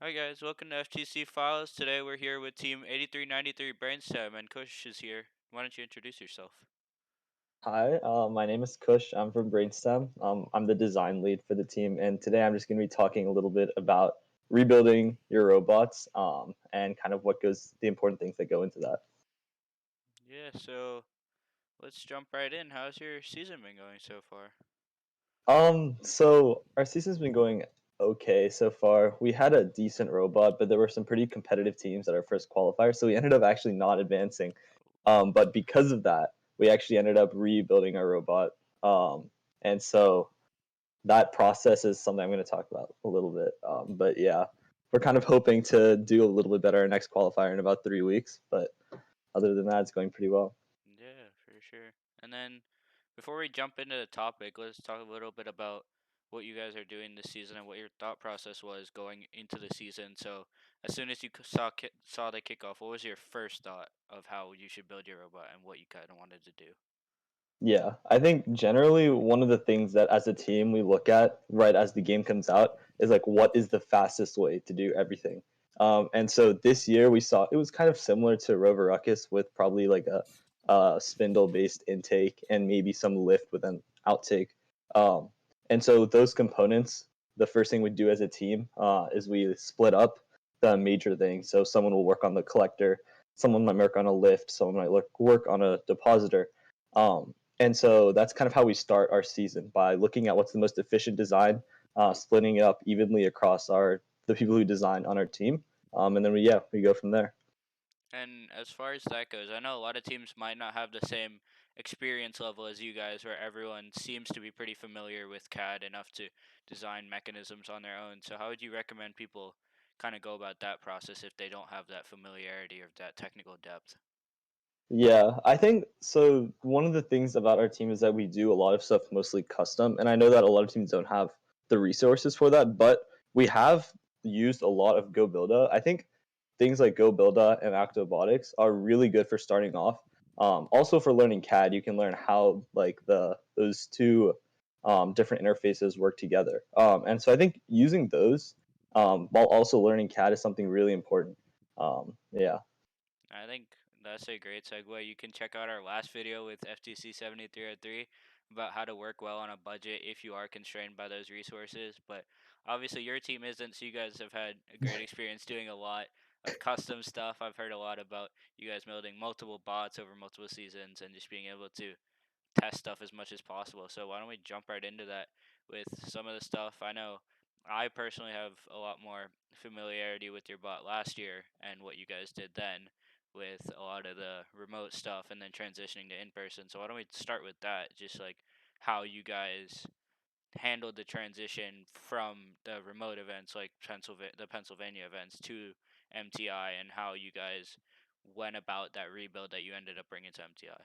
Hi guys, welcome to FTC Files. Today we're here with Team 8393 Brainstem, and Kush is here. Why don't you introduce yourself? Hi, my name is Kush. I'm from Brainstem. I'm the design lead for the team, and today I'm just going to be talking a little bit about rebuilding your robots, and kind of the important things that go into that. Yeah, so let's jump right in. How's your season been going so far? So our season's been going okay so far. We had a decent robot, but there were some pretty competitive teams at our first qualifier, so we ended up actually not advancing. But because of that, we actually ended up rebuilding our robot. And so that process is something I'm going to talk about a little bit. But yeah, we're kind of hoping to do a little bit better our next qualifier in about 3 weeks. But other than that, it's going pretty well. Yeah, for sure. And then before we jump into the topic, let's talk a little bit about what you guys are doing this season and what your thought process was going into the season. So, as soon as you saw the kickoff, what was your first thought of how you should build your robot and what you kind of wanted to do? Yeah, I think generally one of the things that as a team we look at right as the game comes out is like what is the fastest way to do everything. And so this year we saw it was kind of similar to Rover Ruckus with probably like a spindle based intake and maybe some lift with an outtake. Um, and so those components, the first thing we do as a team is we split up the major things. So someone will work on the collector, someone might work on a lift, someone might work on a depositor. And so that's kind of how we start our season by looking at what's the most efficient design, splitting it up evenly across the people who design on our team, and then we go from there. And as far as that goes, I know a lot of teams might not have the same experience level as you guys, where everyone seems to be pretty familiar with CAD enough to design mechanisms on their own. So, how would you recommend people kind of go about that process if they don't have that familiarity or that technical depth? Yeah, I think so. One of the things about our team is that we do a lot of stuff mostly custom, and I know that a lot of teams don't have the resources for that, but we have used a lot of Go Builda. I think things like Go Builda and Actobotics are really good for starting off. Also for learning CAD, you can learn how like the those two different interfaces work together. And so I think using those while also learning CAD is something really important. Yeah. I think that's a great segue. You can check out our last video with FTC 7303 about how to work well on a budget if you are constrained by those resources. But obviously, your team isn't, so you guys have had a great experience doing a lot of custom stuff. I've heard a lot about you guys building multiple bots over multiple seasons and just being able to test stuff as much as possible. So why don't we jump right into that with some of the stuff? I know I personally have a lot more familiarity with your bot last year and what you guys did then with a lot of the remote stuff and then transitioning to in person. So why don't we start with that? Just like how you guys handled the transition from the remote events like Pennsylvania events to MTI and how you guys went about that rebuild that you ended up bringing to MTI.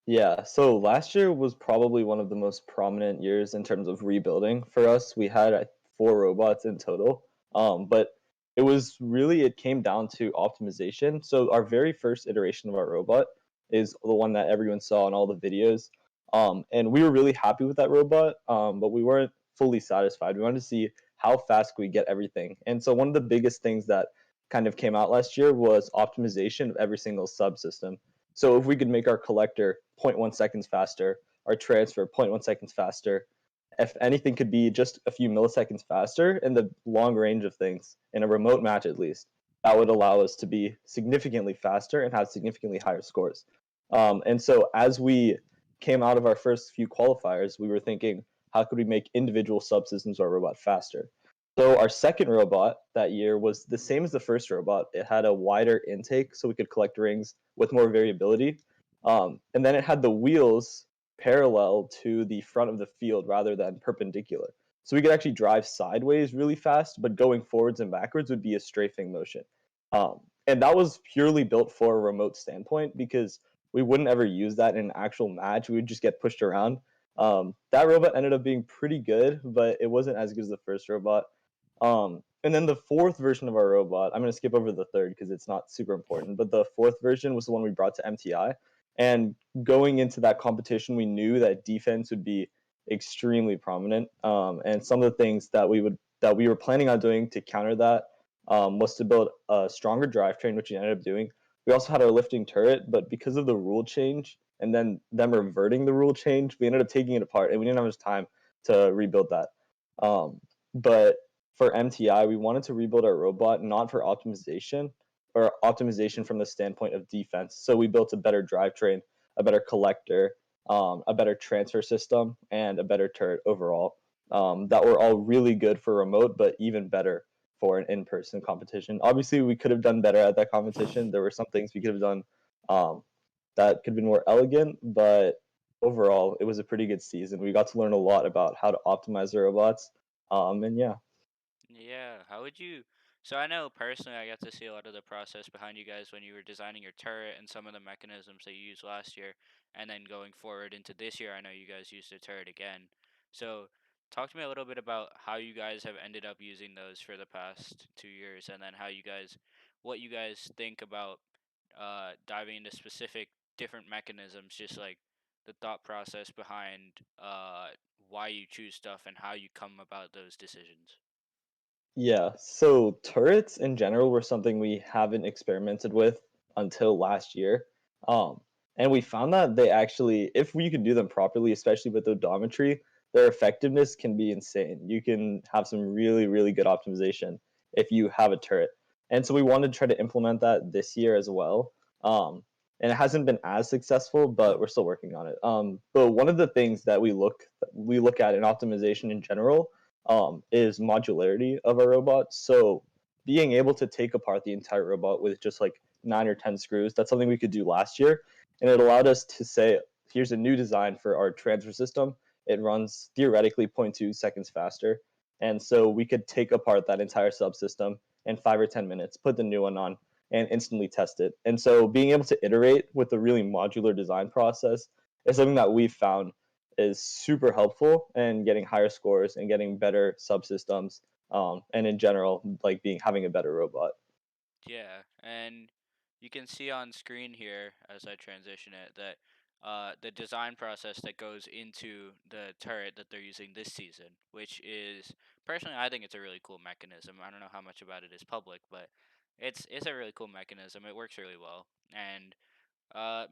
Yeah, so last year was probably one of the most prominent years in terms of rebuilding for us. We had 4 robots in total, but it came down to optimization. So our very first iteration of our robot is the one that everyone saw in all the videos, and we were really happy with that robot, but we weren't fully satisfied. We wanted to see how fast could we get everything, and so one of the biggest things that kind of came out last year was optimization of every single subsystem. So if we could make our collector zero point 0.1 seconds faster, our transfer zero point 0.1 seconds faster, if anything could be just a few milliseconds faster in the long range of things, in a remote match at least, that would allow us to be significantly faster and have significantly higher scores. And so as we came out of our first few qualifiers, we were thinking, how could we make individual subsystems of our robot faster? So our second robot that year was the same as the first robot. It had a wider intake, so we could collect rings with more variability. And then it had the wheels parallel to the front of the field rather than perpendicular. So we could actually drive sideways really fast, but going forwards and backwards would be a strafing motion. And that was purely built for a remote standpoint because we wouldn't ever use that in an actual match. We would just get pushed around. That robot ended up being pretty good, but it wasn't as good as the first robot. And then the fourth version of our robot, I'm going to skip over the third because it's not super important, but the fourth version was the one we brought to MTI. And going into that competition, we knew that defense would be extremely prominent. And some of the things that we would that we were planning on doing to counter that was to build a stronger drivetrain, which we ended up doing. We also had our lifting turret, but because of the rule change and then them reverting the rule change, we ended up taking it apart, and we didn't have much time to rebuild that. Um, but for MTI, we wanted to rebuild our robot not for optimization or optimization from the standpoint of defense. So we built a better drivetrain, a better collector, a better transfer system, and a better turret overall. That were all really good for remote, but even better for an in-person competition. Obviously, we could have done better at that competition. There were some things we could have done um, that could have been more elegant, but overall, it was a pretty good season. We got to learn a lot about how to optimize the robots. And yeah, Yeah, how would you? So I know personally, I got to see a lot of the process behind you guys when you were designing your turret and some of the mechanisms that you used last year, and then going forward into this year, I know you guys used the turret again. So talk to me a little bit about how you guys have ended up using those for the past 2 years, and then how you guys, what you guys think about diving into specific different mechanisms, just like the thought process behind why you choose stuff and how you come about those decisions. yeah. So turrets in general were something we haven't experimented with until last year. Um, and we found that they actually, if we can do them properly, especially with odometry, their effectiveness can be insane. You can have some really, really good optimization if you have a turret. And so we wanted to try to implement that this year as well. And it hasn't been as successful, but we're still working on it. But one of the things that we look at in optimization in general is modularity of a robot. So being able to take apart the entire robot with just like 9 or 10 screws, that's something we could do last year. And it allowed us to say, here's a new design for our transfer system. It runs theoretically zero point 0.2 seconds faster. And so we could take apart that entire subsystem in 5 or 10 minutes, put the new one on, and instantly test it. And so being able to iterate with a really modular design process is something that we've found is super helpful in getting higher scores and getting better subsystems, and in general, like being having a better robot. Yeah, and you can see on screen here as I transition it that the design process that goes into the turret that they're using this season, which is personally I think it's a really cool mechanism. I don't know how much about it is public, but it's a really cool mechanism. It works really well. And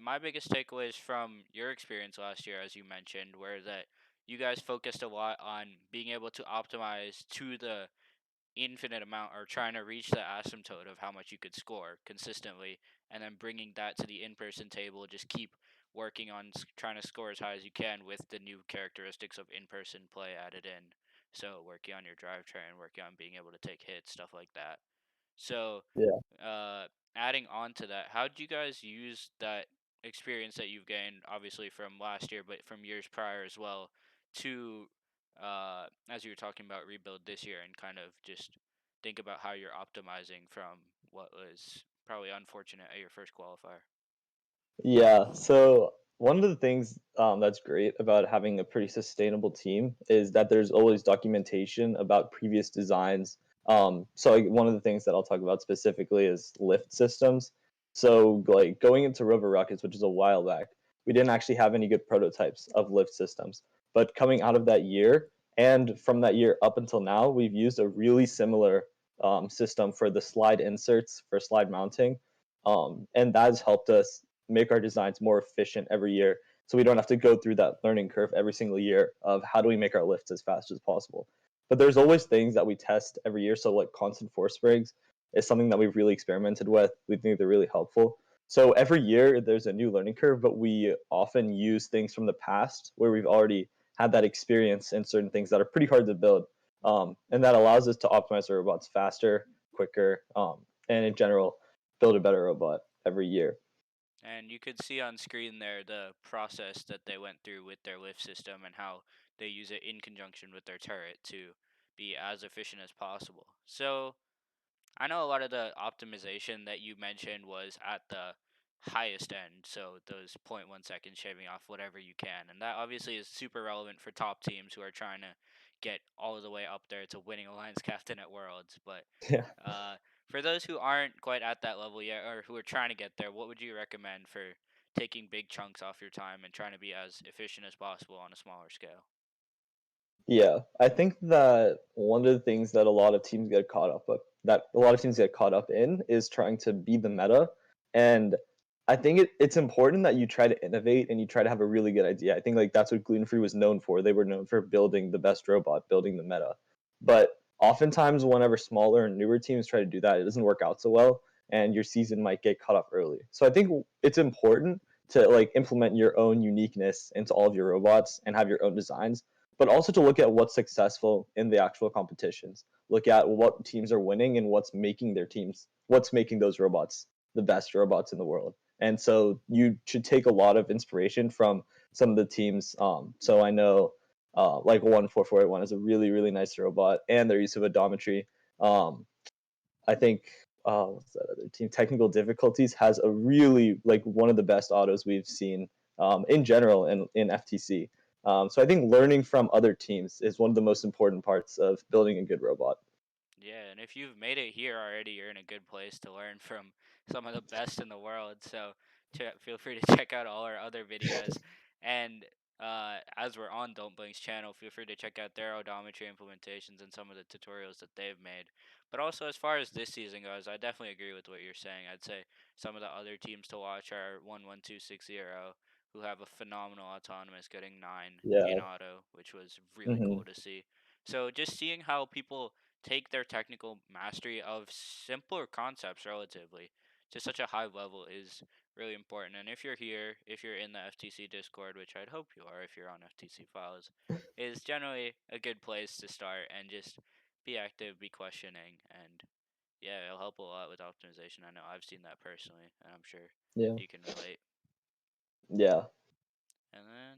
my biggest takeaways from your experience last year, as you mentioned, were that you guys focused a lot on being able to optimize to the infinite amount or trying to reach the asymptote of how much you could score consistently and then bringing that to the in-person table, just keep working on trying to score as high as you can with the new characteristics of in-person play added in, so working on your drivetrain, working on being able to take hits, stuff like that. So Yeah. uh, adding on to that, how do you guys use that experience that you've gained, obviously from last year, but from years prior as well, to as you were talking about rebuild this year, and kind of just think about how you're optimizing from what was probably unfortunate at your first qualifier? Yeah. So one of the things that's great about having a pretty sustainable team is that there's always documentation about previous designs. So like one of the things that I'll talk about specifically is lift systems. So like going into Rover Rockets, which is a while back, we didn't actually have any good prototypes of lift systems. But coming out of that year and from that year up until now, we've used a really similar system for the slide inserts for slide mounting. And that has helped us make our designs more efficient every year so we don't have to go through that learning curve every single year of how do we make our lifts as fast as possible. But there's always things that we test every year. So like constant force springs is something that we've really experimented with. We think they're really helpful. So every year there's a new learning curve, but we often use things from the past where we've already had that experience in certain things that are pretty hard to build. And that allows us to optimize our robots faster, quicker, and in general, build a better robot every year. And you could see on screen there the process that they went through with their lift system and how they use it in conjunction with their turret to be as efficient as possible. So I know a lot of the optimization that you mentioned was at the highest end, so those zero point 0.1 seconds shaving off whatever you can. And that obviously is super relevant for top teams who are trying to get all the way up there to winning Alliance Captain at Worlds. But Yeah. uh, for those who aren't quite at that level yet or who are trying to get there, what would you recommend for taking big chunks off your time and trying to be as efficient as possible on a smaller scale? Yeah, I think that one of the things that a lot of teams get caught up with, that a lot of teams get caught up in, is trying to be the meta. And I think it's important that you try to innovate and you try to have a really good idea. I think like that's what Gluten Free was known for. They were known for building the best robot, building the meta. But oftentimes, whenever smaller and newer teams try to do that, it doesn't work out so well, and your season might get cut off early. So I think it's important to like implement your own uniqueness into all of your robots and have your own designs, but also to look at what's successful in the actual competitions. Look at what teams are winning and what's making those robots the best robots in the world. And so you should take a lot of inspiration from some of the teams. So I know like 14481 is a really, really nice robot, and their use of odometry. Um, I think what's that other team? Technical difficulties has a really like one of the best autos we've seen in general in FTC. So I think learning from other teams is one of the most important parts of building a good robot. Yeah, and if you've made it here already, you're in a good place to learn from some of the best in the world. So feel free to check out all our other videos. And as we're on Don't Blink's channel, feel free to check out their odometry implementations and some of the tutorials that they've made. But also, as far as this season goes, I definitely agree with what you're saying. I'd say some of the other teams to watch are 11260, who have a phenomenal autonomous, getting 9 in Yeah. auto, which was really Hmm. cool to see. So just seeing how people take their technical mastery of simpler concepts relatively to such a high level is really important. And if you're here, if you're in the FTC Discord, which I'd hope you are if you're on FTC files, is generally a good place to start and just be active, be questioning, and yeah, it'll help a lot with optimization. I know I've seen that personally, and I'm sure Yeah. you can relate. Yeah. And then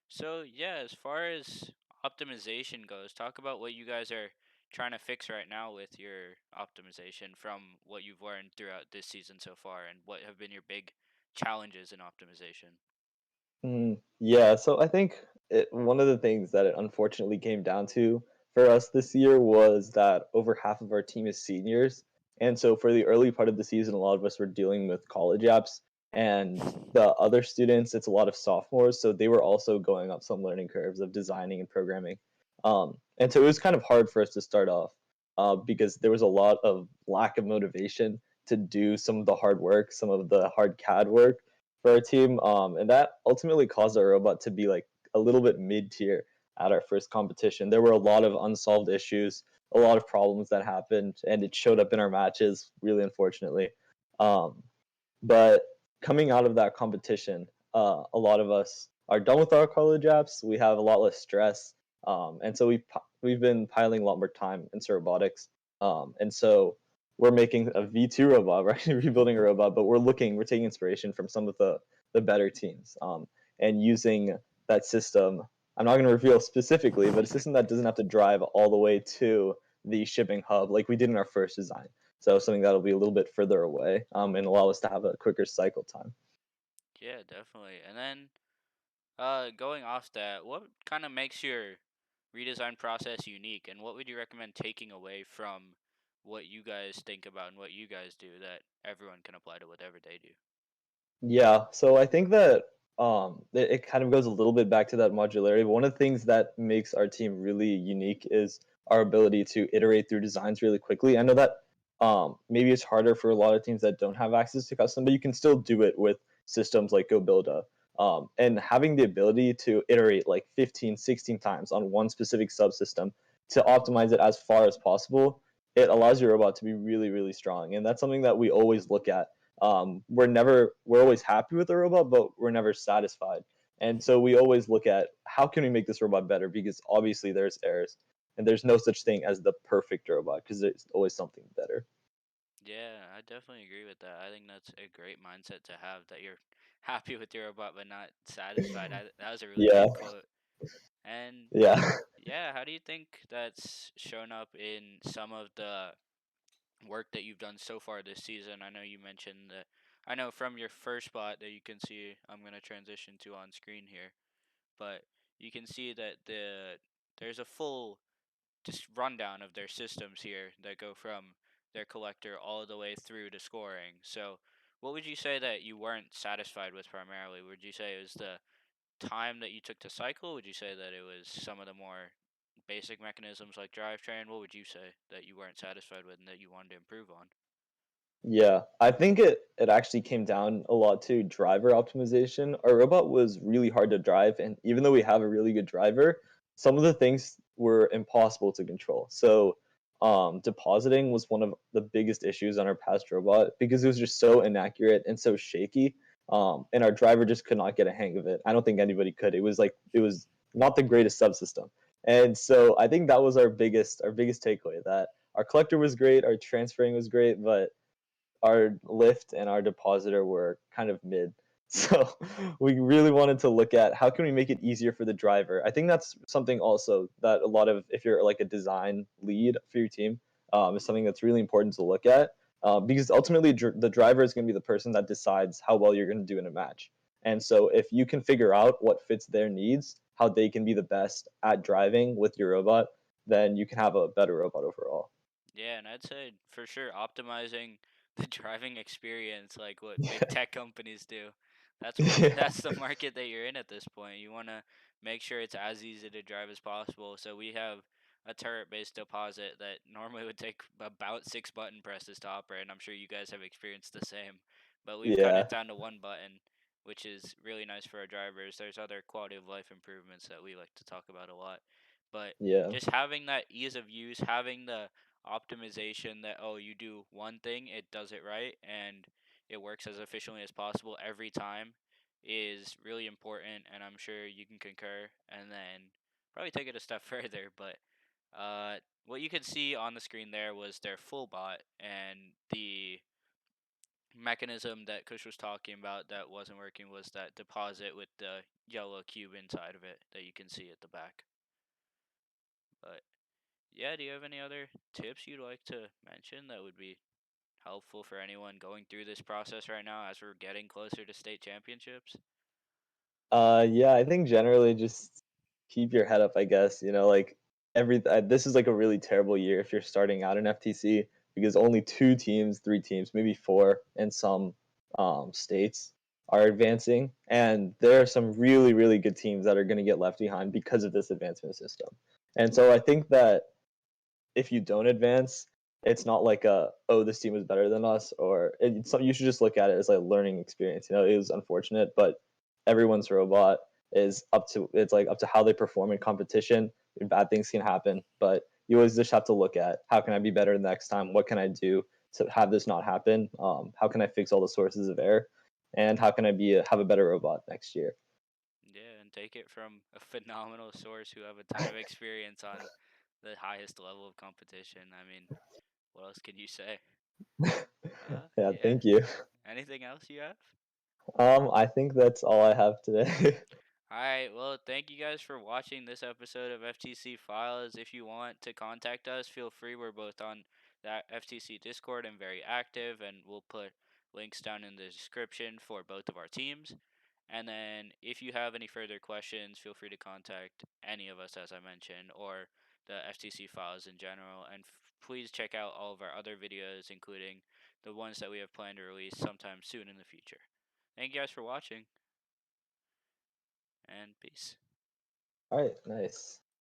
so yeah, as far as optimization goes, talk about what you guys are trying to fix right now with your optimization from what you've learned throughout this season so far, and what have been your big challenges in optimization. Yeah, so I think one of the things that it unfortunately came down to for us this year was that over half of our team is seniors. And so for the early part of the season, a lot of us were dealing with college apps. And the other students, it's a lot of sophomores. So they were also going up some learning curves of designing and programming. And so it was kind of hard for us to start off because there was a lot of lack of motivation to do some of the hard work, some of the hard CAD work for our team, and that ultimately caused our robot to be like a little bit mid tier at our first competition. There were a lot of unsolved issues, a lot of problems that happened, and it showed up in our matches, really unfortunately. Um, but coming out of that competition, a lot of us are done with our college apps. We have a lot less stress, and so we've been piling a lot more time into robotics. And so we're making a V2 robot, right? Rebuilding a robot, but we're taking inspiration from some of the better teams, and using that system. I'm not going to reveal specifically, but a system that doesn't have to drive all the way to the shipping hub like we did in our first design. So something that'll be a little bit further away, and allow us to have a quicker cycle time. Yeah, definitely. And then going off that, what kind of makes your redesign process unique, and what would you recommend taking away from what you guys think about and what you guys do that everyone can apply to whatever they do? Yeah, so I think that it kind of goes a little bit back to that modularity. But one of the things that makes our team really unique is our ability to iterate through designs really quickly. I know that maybe it's harder for a lot of teams that don't have access to custom, but you can still do it with systems like GoBuilda. And having the ability to iterate like 15, 16 times on one specific subsystem to optimize it as far as possible, it allows your robot to be really, really strong. And that's something that we always look at. We're always happy with the robot, but we're never satisfied. And so we always look at how can we make this robot better, because obviously there's errors, and there's no such thing as the perfect robot because there's always something better. Yeah, I definitely agree with that. I think that's a great mindset to have, that you're happy with your robot but not satisfied. That was a really Yeah, good quote. And yeah. yeah, how do you think that's shown up in some of the work that you've done so far this season? I know you mentioned that. I know from your first bot that you can see, I'm going to transition to on screen here, but you can see that there's a full just rundown of their systems here that go from their collector all the way through to scoring. So, what would you say that you weren't satisfied with primarily? Would you say it was the time that you took to cycle? Would you say that it was some of the more basic mechanisms like drivetrain, what would you say that you weren't satisfied with and that you wanted to improve on? Yeah, I think it actually came down a lot to driver optimization. Our robot was really hard to drive, and even though we have a really good driver, some of the things were impossible to control. So, depositing was one of the biggest issues on our past robot because it was just so inaccurate and so shaky. And our driver just could not get a hang of it. I don't think anybody could. It was not the greatest subsystem. And so I think that was our biggest takeaway, that our collector was great, our transferring was great, but our lift and our depositor were kind of mid. So we really wanted to look at how can we make it easier for the driver. I think that's something also that a lot of, if you're like a design lead for your team, is something that's really important to look at, because ultimately the driver is going to be the person that decides how well you're going to do in a match. And so if you can figure out what fits their needs, how they can be the best at driving with your robot, then you can have a better robot overall. Yeah, and I'd say for sure optimizing the driving experience like what big tech companies do. Yeah. That's the market that you're in at this point. You want to make sure it's as easy to drive as possible. So we have a turret-based deposit that normally would take about 6 button presses to operate, and I'm sure you guys have experienced the same. But we've cut it Yeah. down to 1 button, which is really nice for our drivers. There's other quality of life improvements that we like to talk about a lot. But Yeah. just having that ease of use, having the optimization that, oh, you do one thing, it does it right, and it works as efficiently as possible every time is really important, and I'm sure you can concur. And then probably take it a step further, but what you could see on the screen there was their full bot, and the mechanism that Kush was talking about that wasn't working was that deposit with the yellow cube inside of it that you can see at the back. But yeah, do you have any other tips you'd like to mention that would be helpful for anyone going through this process right now as we're getting closer to state championships? Yeah, I think generally just keep your head up, I guess. Like this is like a really terrible year if you're starting out in FTC because only two teams, three teams, maybe four in some states are advancing, and there are some really, really good teams that are going to get left behind because of this advancement system. And so I think that if you don't advance, it's not like oh, this team was better than us, or you should just look at it as like a learning experience. It was unfortunate, but everyone's robot is it's like up to how they perform in competition. Bad things can happen, but you always just have to look at how can I be better next time? What can I do to have this not happen? How can I fix all the sources of error? And how can I have a better robot next year? Yeah, and take it from a phenomenal source who have a ton of experience on the highest level of competition. I mean, what else can you say? Yeah, Yeah. thank you. Anything else you have? I think that's all I have today. Alright, well, thank you guys for watching this episode of FTC Files. If you want to contact us, feel free. We're both on that FTC Discord and very active, and we'll put links down in the description for both of our teams. And then, if you have any further questions, feel free to contact any of us, as I mentioned, or the FTC Files in general. And please check out all of our other videos, including the ones that we have planned to release sometime soon in the future. Thank you guys for watching, and peace. All right, nice.